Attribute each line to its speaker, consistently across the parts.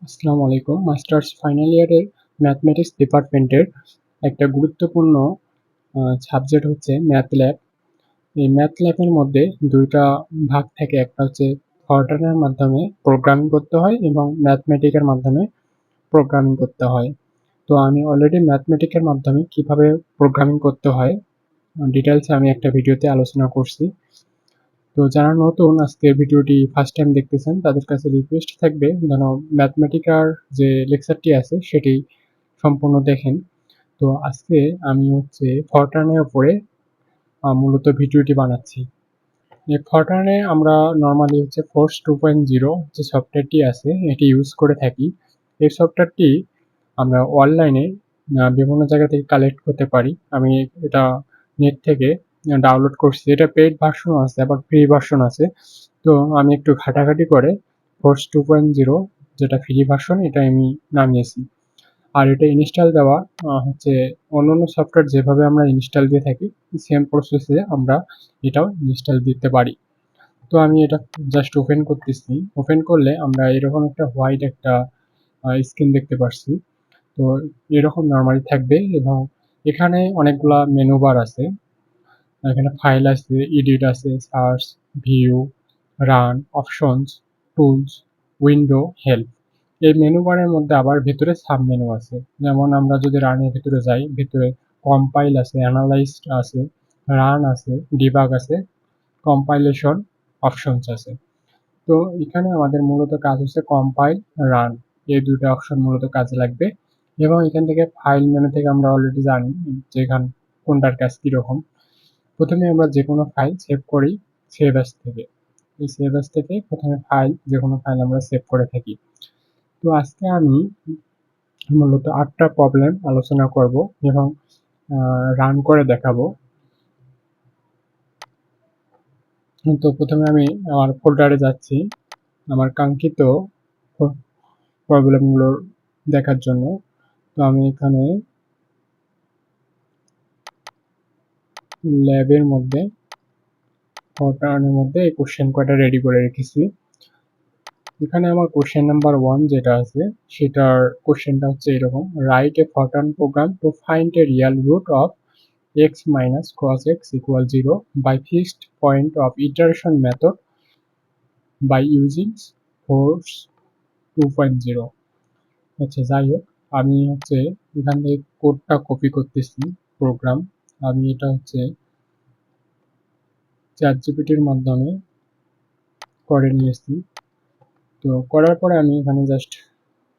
Speaker 1: আসসালামু আলাইকুম। Masters final ইয়ারের ম্যাথমেটিক্স ডিপার্টমেন্টের একটা গুরুত্বপূর্ণ সাবজেক্ট হচ্ছে ম্যাথ ল্যাব। এই ম্যাথ ল্যাবের মধ্যে ২ টা ভাগ থাকে। একটা হচ্ছে ফরট্রানের মাধ্যমে প্রোগ্রামিং করতে হয় এবং ম্যাথমেটিকের মাধ্যমে প্রোগ্রামিং করতে হয়। তো আমি অলরেডি ম্যাথমেটিকের মাধ্যমে কিভাবে প্রোগ্রামিং করতে হয় ডিটেইলসে আমি একটা ভিডিওতে আলোচনা করছি। তো যারা নতুন আজকের ভিডিওটি ফার্স্ট টাইম দেখতেছেন তাদের কাছে রিকোয়েস্ট থাকবে যেন ম্যাথমেটিকার যে লেকচারটি আছে সেটি সম্পূর্ণ দেখেন। তো আজকে আমি হচ্ছে ফরট্রানের উপরে মূলত ভিডিওটি বানাচ্ছি। এই ফরট্রানে আমরা নরমালি হচ্ছে ফোর্স 2.0 যে সফটওয়্যারটি আছে এটি ইউজ করে থাকি। এই সফটওয়্যারটি আমরা অনলাইনে বিভিন্ন জায়গা থেকে কালেক্ট করতে পারি। আমি এটা নেট থেকে ডাউনলোড করছি। এটা পেইড ভার্সনও আছে আবার ফ্রি ভার্সন আছে। তো আমি একটু ঘাটাঘাটি করে ফোর্স 2.0 যেটা ফ্রি ভার্সন এটা আমি নামিয়েছি। আর এটা ইনস্টল দেওয়া হচ্ছে অন্যান্য সফটওয়্যার যেভাবে আমরা ইনস্টল দিয়ে থাকি সেম প্রসেসে আমরা এটাও ইনস্টল দিতে পারি। তো আমি এটা জাস্ট ওপেন করতেছি। ওপেন করলে আমরা এরকম একটা হোয়াইট একটা স্ক্রিন দেখতে পাচ্ছি। তো এরকম নরমালি থাকবে এবং এখানে অনেকগুলা মেনু বার আছে। এখানে ফাইল আছে, এডিট আছে, search, view, run, options, tools, window, help. এই মেনু বারের মধ্যে আবার ভেতরে সাব মেনু আছে। যেমন আমরা যদি রানের ভেতরে যাই, ভেতরে কম্পাইল আছে, অ্যানালাইজ আছে, রান আছে, ডিবাগ আছে, কম্পাইলেশন, অপশনস আছে। তো এখানে আমাদের মূলত কাজ হচ্ছে কম্পাইল, রান এই ২ টা অপশন মূলত কাজে লাগবে এবং এখান থেকে ফাইল মেনু থেকে আমরা অলরেডি জানি যে কোনটার কাজ কীরকম। প্রথমে আমরা যেকোনো ফাইল সেভ করি সেভ অ্যাজ থেকে। এই সেভ অ্যাজ থেকে প্রথমে যেকোনো ফাইল আমরা সেভ করে থাকি। তো আজকে আমি মূলত ৮ টা প্রবলেম আলোচনা করব এবং রান করে দেখাবো। তো প্রথমে আমি আমার ফোল্ডারে যাচ্ছি আমার কাঙ্ক্ষিত প্রবলেমগুলো দেখার জন্য। তো আমি এখানে ল্যাবের মধ্যে ফরট্রানের মধ্যে এই কোশ্চেন কয়টা রেডি করে রেখেছি। এখানে আমার কোশ্চেন নাম্বার 1 যেটা আছে সেটার কোশ্চেনটা হচ্ছে এরকম, write a Fortran program to find a real root of x minus cos x equal 0 by fixed point of iteration method by using force 2.0। আচ্ছা যাই হোক, আমি হচ্ছে এখান থেকে কোডটা কপি করতেছি প্রোগ্রাম। আমি এটা হচ্ছে চ্যাটজিপিটির মাধ্যমে করে নিয়েছি। তো করার পরে আমি এখানে জাস্ট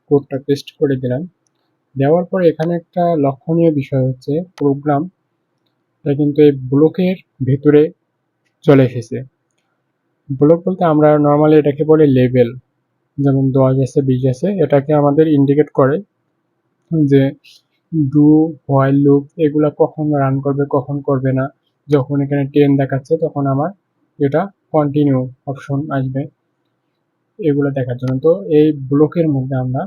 Speaker 1: কোডটা পেস্ট করে দিলাম। দেওয়ার পরে এখানে একটা লক্ষণীয় বিষয় হচ্ছে প্রোগ্রামটা কিন্তু এই ব্লকের ভেতরে চলে এসেছে। ব্লক বলতে আমরা নর্মালি এটাকে বলি লেভেল। যেমন ১০ আছে, ২০ আছে, এটাকে আমাদের ইন্ডিকেট করে যে ডু, হোয়াইল লুপ এগুলা কখন রান করবে কখন করবে না। যখন এখানে 10 দেখাচ্ছে তখন আমার এটা কন্টিনিউ অপশন আসবে এগুলো দেখার জন্য। তো এই ব্লকের মধ্যে আমরা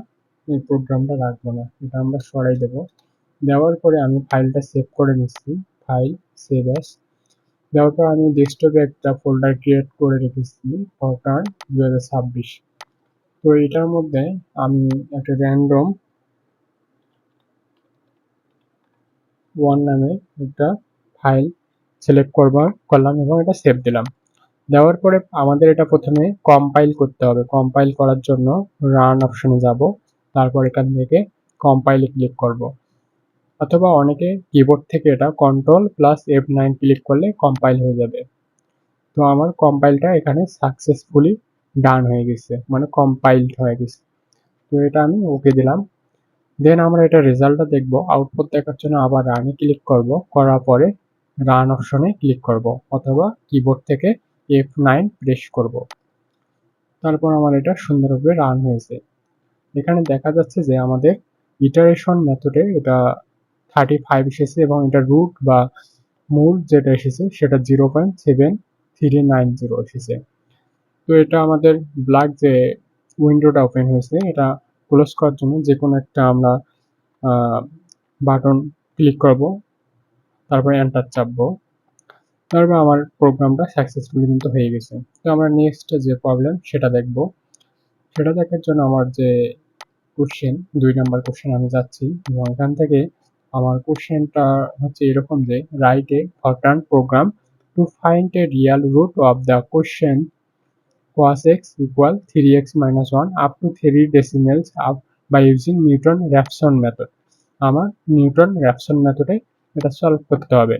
Speaker 1: এই প্রোগ্রামটা রাখবো না, এটা আমরা সরাই দেব। দেওয়ার পরে আমি ফাইলটা সেভ করে নিচ্ছি, ফাইল সেভ অ্যাজ। দেওয়ার পর আমি ডেস্কটপে একটা ফোল্ডার ক্রিয়েট করে রেখেছি ফরট্রান ২০২৬। তো এটার মধ্যে আমি একটা র্যান্ডম 1 নামে একটা ফাইল সিলেক্ট করলাম এবং এটা সেভ দিলাম। দেওয়ার পরে আমাদের এটা প্রথমে কম্পাইল করতে হবে। কম্পাইল করার জন্য রান অপশনে যাব, তারপর এখান থেকে কম্পাইলে ক্লিক করব, অথবা অনেকে কিবোর্ড থেকে এটা Ctrl+F9 ক্লিক করলে কম্পাইল হয়ে যাবে। তো আমার কম্পাইলটা এখানে সাকসেসফুলি ডান হয়ে গেছে, মানে কম্পাইলড হয়ে গেছে। তো এটা আমি ওকে দিলাম। দেন আমরা এটা রেজাল্টটা দেখব। আউটপুট দেখার জন্য আবার রানে ক্লিক করব, করার পরে রান অপশনে ক্লিক করব অথবা কিবোর্ড থেকে F9 প্রেস করব। তারপর আমার এটা সুন্দরভাবে রান হয়েছে। এখানে দেখা যাচ্ছে যে আমাদের ইটারেশন মেথডে এটা 35 এসেছে এবং এটা রুট বা মূল যেটা এসেছে সেটা 0.7390 এসেছে। তো এটা আমাদের ব্ল্যাক যে উইন্ডোটা ওপেন হয়েছে এটা ক্লোজ করার জন্য যে কোনো একটা আমরা বাটন ক্লিক করব, তারপরে এন্টার চাপবো। তারপর আমার প্রোগ্রামটা সাকসেসফুলি কিন্তু হয়ে গেছে। তো আমরা নেক্সট যে প্রবলেম সেটা দেখব। সেটা দেখার জন্য আমার যে কোশ্চেন 2 নাম্বার কোশ্চেন আমি যাচ্ছি এবং এখান থেকে আমার কোশ্চেনটা হচ্ছে এরকম যে write a Fortran program to find a real root of the question cos x equal 3x minus 1 up to 3 decimals up by using Newton-Raphson method. আমার নিউটন-র্যাফসন মেথডে এটা সলভ করতে হবে।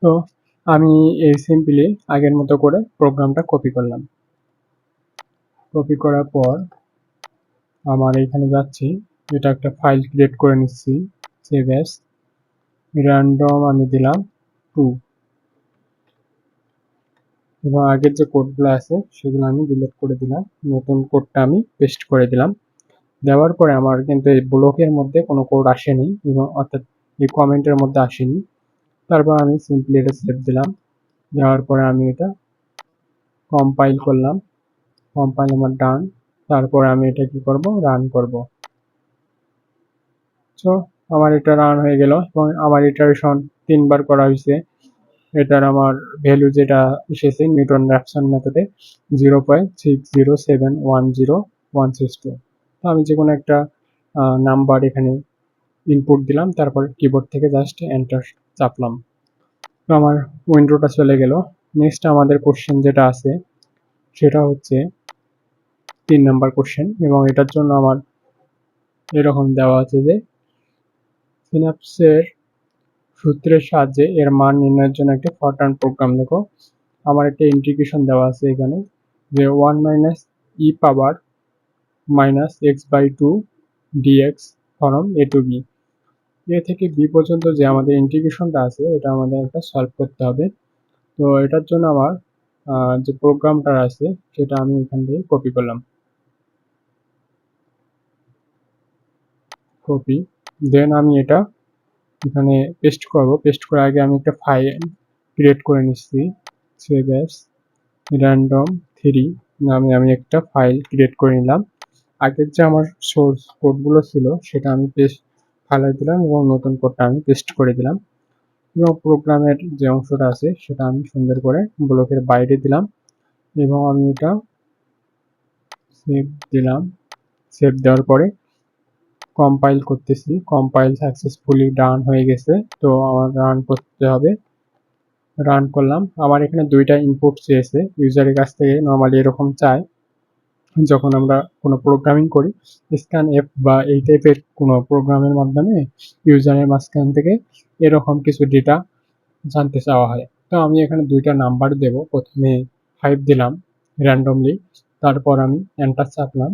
Speaker 1: তো আমি এই সিম্পলি আগের মতো করে প্রোগ্রামটা কপি করলাম। কপি করার পর আমার এখানে যাচ্ছি, এটা একটা ফাইল ক্রিয়েট করে নিচ্ছি, সেভ অ্যাজ, র্যান্ডম আমি দিলাম 2 এবং আগের যে কোডগুলো আছে সেগুলো আমি ডিলিট করে দিলাম, নতুন কোডটা আমি পেস্ট করে দিলাম। দেওয়ার পরে আমার কিন্তু এই ব্লকের মধ্যে কোনো কোড আসেনি এবং অর্থাৎ এই কমেন্টের মধ্যে আসেনি। তারপর আমি সিম্পলি এটা সেভ দিলাম। দেওয়ার পরে আমি এটা কম্পাইল করলাম, কম্পাইল আমার ডান। তারপরে আমি এটা কি করব, রান করব। সো আমার এটা রান হয়ে গেল এবং আমার ইটারেশন 3 বার করা হয়েছে। এটার আমার ভ্যালু যেটা এসেছে নিউটন-র্যাফসন মেথডে 0.60710162। তো আমি যে কোনো একটা নাম্বার এখানে ইনপুট দিলাম, তারপর কিবোর্ড থেকে জাস্ট এন্টার চাপলাম। তো আমার উইন্ডোটা চলে গেল। নেক্সট আমাদের কোশ্চেন যেটা আছে সেটা হচ্ছে 3 নাম্বার কোশ্চেন এবং এটার জন্য আমার এরকম দেওয়া আছে যে সিনাপসের সূত্রের সাহায্যে এর মান নির্ণয়ের জন্য একটা ফরট্রান প্রোগ্রাম লেখো। আমার একটা ইন্টিগ্রেশন দেওয়া আছে এখানে যে 1 minus e power minus x by 2 dx from a to b. A থেকে বি পর্যন্ত যে আমাদের ইন্টিগ্রেশনটা আছে এটা আমাদের একটা সলভ করতে হবে। তো এটার জন্য আমার যে প্রোগ্রামটা আছে সেটা আমি এখান থেকে কপি করলাম, কপি, দেন আমি এটা এখানে পেস্ট করব। পেস্ট করার আগে আমি একটা ফাইল ক্রিয়েট করে নিচ্ছি, সেভ অ্যাজ র্যান্ডম 3 নামে আমি একটা ফাইল ক্রিয়েট করে নিলাম। আগের যে আমার সোর্স কোডগুলো ছিল সেটা আমি পেস্ট ফালাই দিলাম এবং নতুন কোডটা আমি পেস্ট করে দিলাম এবং প্রোগ্রামের যে অংশটা আছে সেটা আমি সুন্দর করে ব্লকের বাইরে দিলাম এবং আমি এটা সেভ দিলাম। সেভ দেওয়ার পরে কম্পাইল করতেছি, কম্পাইল সাকসেসফুলি ডান হয়ে গেছে। তো আমার রান করতে হবে, রান করলাম। আমার এখানে 2টা ইনপুট চেয়েছে, ইউজারের কাছ থেকে নর্মালি এরকম চায় যখন আমরা কোনো প্রোগ্রামিং করি, স্ক্যান এফ বা এই টাইপের কোনো প্রোগ্রামের মাধ্যমে ইউজারের মাঝখান থেকে এরকম কিছু ডেটা জানতে চাওয়া হয়। তো আমি এখানে 2টা নাম্বার দেব, প্রথমে 5 দিলাম র্যান্ডমলি, তারপর আমি এন্টার চাপলাম,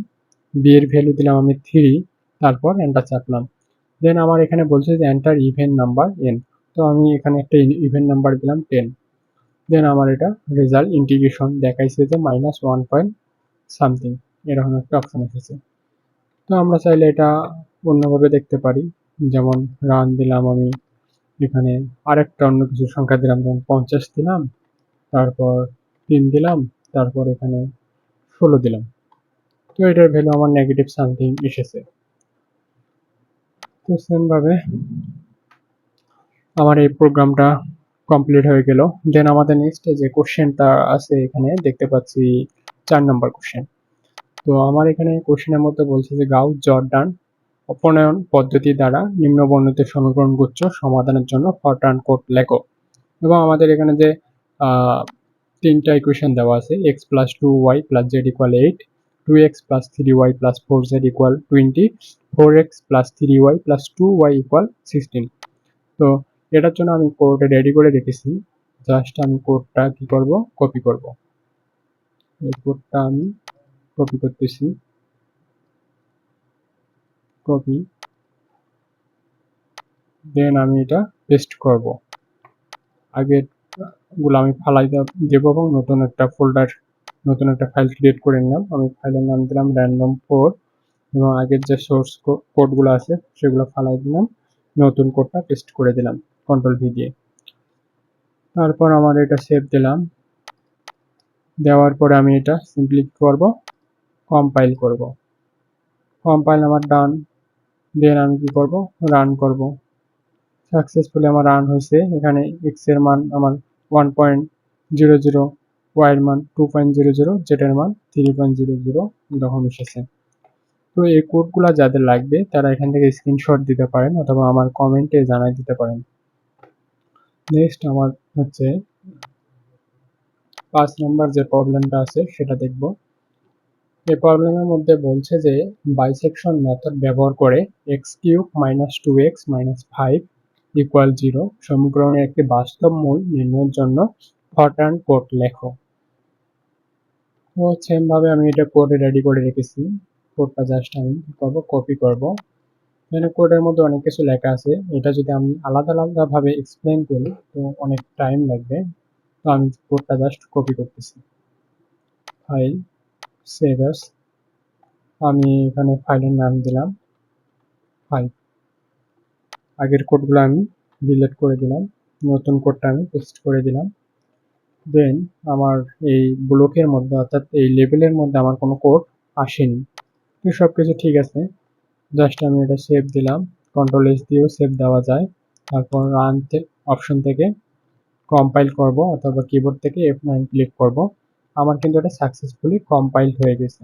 Speaker 1: বি এর ভ্যালু দিলাম আমি 3, তারপর এন্টার চাপলাম। দেন আমার এখানে বলছে যে এন্টার ইভেন নাম্বার এন, তো আমি এখানে একটা ইভেন নাম্বার দিলাম 10। দেন আমার এটা রেজাল্ট ইন্টিগ্রেশন দেখাইছে যে -1 পয়েন্ট সামথিং এরকম একটা অপশন এসেছে। তো আমরা চাইলে এটা অন্যভাবে দেখতে পারি, যেমন রান দিলাম আমি, এখানে আরেকটা অন্য কিছু সংখ্যা দিলাম, যেমন 50 দিলাম, তারপর 3 দিলাম, তারপর এখানে 16 দিলাম। তো এটার ভ্যালু আমার নেগেটিভ সামথিং এসেছে। তো সেম ভাবে আমার এই প্রোগ্রামটা কমপ্লিট হয়ে গেল। দেন আমাদের নেক্সট যে কোশ্চেনটা আছে এখানে দেখতে পাচ্ছি 4 নাম্বার কোশ্চেন। তো আমার এখানে কোশ্চেনের মধ্যে বলছে যে গাউস জর্ডান অপনয়ন পদ্ধতি দ্বারা নিম্নবর্ণিত সমীকরণ গুচ্ছ সমাধানের জন্য ফরট্রান কোড লেখো। এবং আমাদের এখানে যে 3টা ইকুয়েশন দেওয়া আছে, x plus 2y plus Z equal 8, 2x plus 3y plus 4z equal 20, 4x plus 3y plus 2y equal 16। তো এটার জন্য আমি কোড রেডি করে রেখেছি, জাস্ট আমি কোডটা কি করব, কপি করব। এই কোডটা আমি কপি করতেছি, কপি, দেন আমি এটা পেস্ট করব। আগের গুলো আমি ফালাই দেবো এবং নতুন একটা ফোল্ডার, নতুন একটা ফাইল ক্রিয়েট করে নিলাম। আমি ফাইলের নাম দিলাম random4 এবং আগের যে সোর্স কোডগুলো আছে সেগুলো ফালাই দিলাম, নতুন কোডটা পেস্ট করে দিলাম কন্ট্রোল ভি দিয়ে। তারপর আমার এটা সেভ দিলাম। দেওয়ার পরে আমি এটা সিম্পলি করব, কম্পাইল করব। কম্পাইল আমার ডান। দেন আমি কি করব, রান করব। সাকসেসফুলি আমার রান হয়েছে। এখানে এক্স এর মান আমার 1.00, ওয়াই এর মান 2.00, জেড এর মান 3.00 এরকম এসেছে। তো এই কোডগুলো যাদের লাগবে তারা এখান থেকে স্ক্রিনশট দিতে পারেন অথবা আমার কমেন্টে জানাই দিতে পারেন। নেক্সট আমার হচ্ছে 5 নম্বর যে প্রবলেমটা আছে সেটা দেখব। এই প্রবলেমের মধ্যে বলছে যে বাইসেকশন মেথড ব্যবহার করে x³ - 2x - 5 = 0 সমীকরণের একটি বাস্তব মূল নির্ণয়ের জন্য ফরট্রান কোড লেখো। তো সেম ভাবে আমি এটা কোডে রেডি করে রেখেছি। কোডটা জাস্ট আমি কি করব, কপি করব। এখানে কোডের মধ্যে অনেক কিছু লেখা আছে, এটা যদি আমি আলাদা আলাদা ভাবে এক্সপ্লেন করি তো অনেক টাইম লাগবে। তো আমি কোডটা জাস্ট কপি করতেছি। ফাইল, সেভ অ্যাজ, আমি এখানে ফাইলের নাম দিলাম 5। আগের কোডগুলো আমি ডিলিট করে দিলাম, নতুন কোডটা আমি পেস্ট করে দিলাম। দেন আমার এই ব্লকের মধ্যে অর্থাৎ এই লেভেলের মধ্যে আমার কোনো কোড আসেনি, তো সব কিছু ঠিক আছে। জাস্ট আমি এটা সেভ দিলাম, কন্ট্রোল-S দিয়েও সেভ দেওয়া যায়। তারপর রান অপশন থেকে কম্পাইল করব অথবা কিবোর্ড থেকে F9 ক্লিক করব। আমার কিন্তু এটা সাকসেসফুলি কম্পাইল হয়ে গেছে।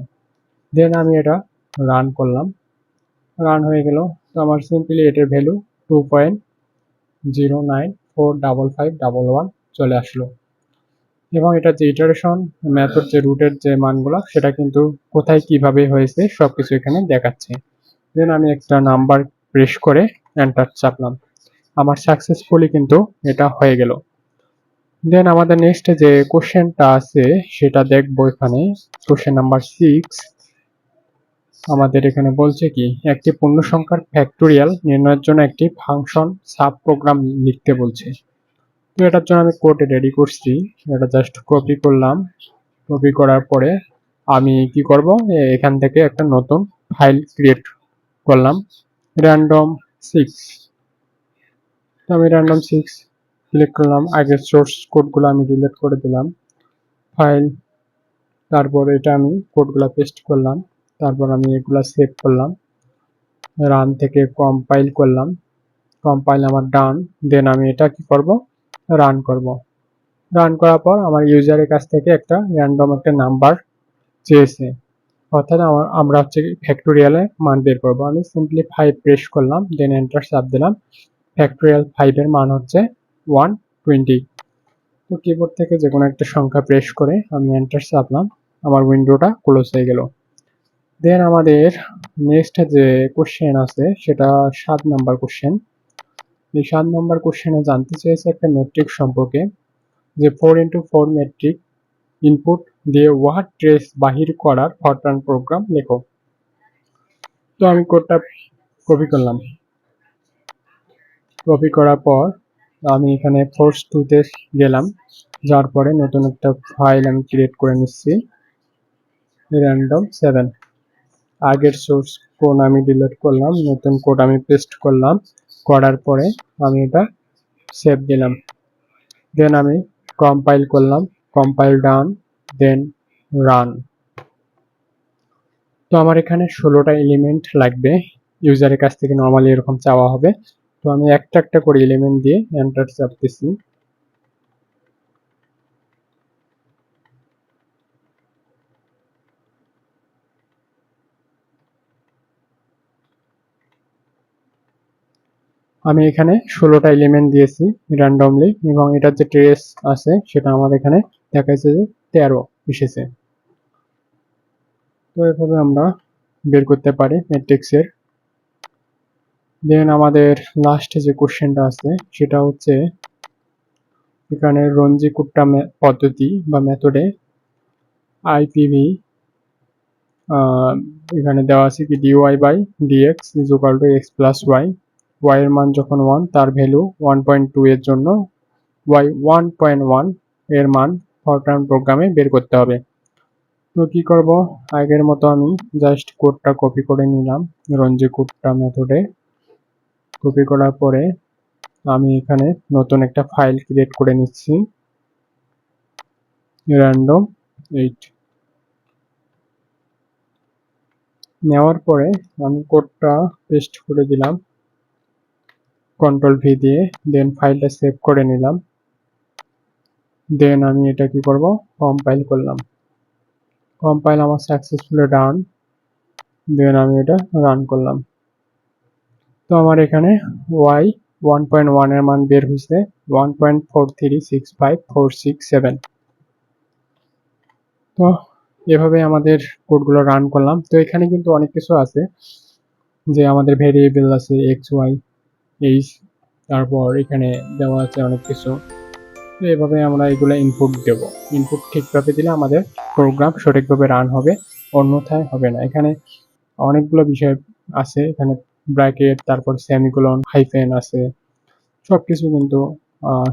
Speaker 1: দেন আমি এটা রান করলাম, রান হয়ে গেল। তো আমার সিম্পলি এটার ভ্যালু 2.0945511 চলে আসলো এবং এটা যে ইটারেশন মেথড যে রুটের যে মানগুলো সেটা কিন্তু কোথায় কিভাবে হয়েছে সবকিছু এখানে দেখাচ্ছে। দেন আমি একটা নাম্বার প্রেস করে এন্টার চাপলাম, আমার সাকসেসফুলি কিন্তু এটা হয়ে গেল। দেন আমাদের নেক্সট যে কোশ্চেনটা আছে সেটা দেখবো। এখানে কোশ্চেন নাম্বার 6 আমাদের এখানে বলছে কি একটি পূর্ণ সংখ্যার ফ্যাক্টোরিয়াল নির্ণয়ের জন্য একটি ফাংশন সাব প্রোগ্রাম লিখতে বলছে। তো এটার জন্য আমি কোড রেডি করছি, এটা জাস্ট কপি করলাম। কপি করার পরে আমি কি করব, এখান থেকে একটা নতুন ফাইল ক্রিয়েট করলাম random6। তো আমি random6 ক্লিক করলাম, আগের সোর্স কোডগুলো আমি ডিলিট করে দিলাম। ফাইল, তারপর এটা আমি কোডগুলো পেস্ট করলাম, তারপর আমি এগুলা সেভ করলাম, রান থেকে কম্পাইল করলাম, কম্পাইল আমার ডান। দেন আমি এটা কি করব, রান করব। রান করার পর আমার ইউজারের কাছ থেকে একটা র্যান্ডম একটা নাম্বার চেয়েছে, অর্থাৎ আমরা হচ্ছে ফ্যাক্টোরিয়ালে মান বের করবো। আমি সিম্পলি 5 প্রেস করলাম, দেন এন্টার চাপ দিলাম। ফ্যাক্টোরিয়াল 5 এর মান হচ্ছে 120। তো কিবোর্ড থেকে যে কোনো একটা সংখ্যা প্রেস করে আমি এন্টার চাপলাম, আমার উইন্ডোটা ক্লোজ হয়ে গেল। দেন আমাদের নেক্সট যে কোশ্চেন আছে সেটা 7 নাম্বার কোশ্চেন। এই 7 নাম্বার কোশ্চেনে জানতে চেয়েছে একটা ম্যাট্রিক্স সম্পর্কে, যে 4x4 ম্যাট্রিক ইনপুট দিয়ে ওয়ার্ড ট্রেস বাহির করার ফরট্রান প্রোগ্রাম লেখো। তো আমি কোডটা কপি করলাম, কপি করার পর আমি এখানে ফোর্স 2 তে গেলাম, যার পরে নতুন একটা ফাইল আমি ক্রিয়েট করে নিচ্ছি random7। আগের সোর্স কোড আমি ডিলিট করলাম, নতুন কোড আমি পেস্ট করলাম, করার পরে আমি এটা সেভ দিলাম। দেন আমি কম্পাইল করলাম, কম্পাইল ডান, দেন রান। তো আমার এখানে 16টা এলিমেন্ট লাগবে, ইউজারের কাছ থেকে নর্মালি এরকম চাওয়া হবে। তো আমি একটা একটা করে এলিমেন্ট দিয়ে এন্টার চাপতেছি। আমি এখানে 16টা এলিমেন্ট দিয়েছি র্যান্ডমলি এবং এটার যে ট্রেস আছে সেটা আমার এখানে দেখাইছে যে 13 এসেছে। তো এভাবে আমরা বের করতে পারি ম্যাট্রিক্সের। দেন আমাদের লাস্টে যে কোশ্চেনটা আছে সেটা হচ্ছে এখানে রঞ্জি-কুট্টা পদ্ধতি বা মেথডে আইপিভি এখানে দেওয়া আছে কি dy/dx = x + y, y এর মান যখন 1 তার ভ্যালু 1.2 এর জন্য y 1.1 এর মান ফরট্রান প্রোগ্রামে বের করতে হবে। তো কি করব, আগের মতো আমি জাস্ট কোডটা কপি করে নিলাম রঞ্জি-কুট্টা মেথডে। কপি করার পরে আমি এখানে নতুন একটা ফাইল ক্রিয়েট করে নিচ্ছি random8। নেওয়ার পরে আমি কোডটা পেস্ট করে দিলাম কন্ট্রোল-V দিয়ে, দেন ফাইলটা সেভ করে নিলাম। দেন আমি এটা কি করব, কম্পাইল করলাম। কম্পাইল আমার সাকসেসফুলি ডান। দেন আমি এটা রান করলাম। তো আমার এখানে y 1.1 এর মান বের হয়েছে 1.436546 তো এভাবে আমাদের কোডগুলো রান করলাম। তো এখানে কিন্তু অনেক কিছু আছে, যে আমাদের ভেরিয়েবল আছে এক্স ওয়াই এইচ, তারপর এখানে দেওয়া আছে অনেক কিছু। তো এভাবে আমরা এগুলো ইনপুট দেব। ইনপুট ঠিকভাবে দিলে আমাদের প্রোগ্রাম সঠিকভাবে রান হবে, অন্যথায় হবে না। এখানে অনেকগুলো বিষয় আছে, এখানে ব্র্যাকেট, তারপর সেমিকোলন, হাইফেন আছে, সবকিছু কিন্তু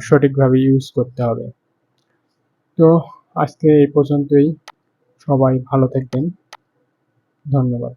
Speaker 1: সঠিকভাবে ইউজ করতে হবে। তো আজকে এই পর্যন্তই, সবাই ভালো থাকবেন, ধন্যবাদ।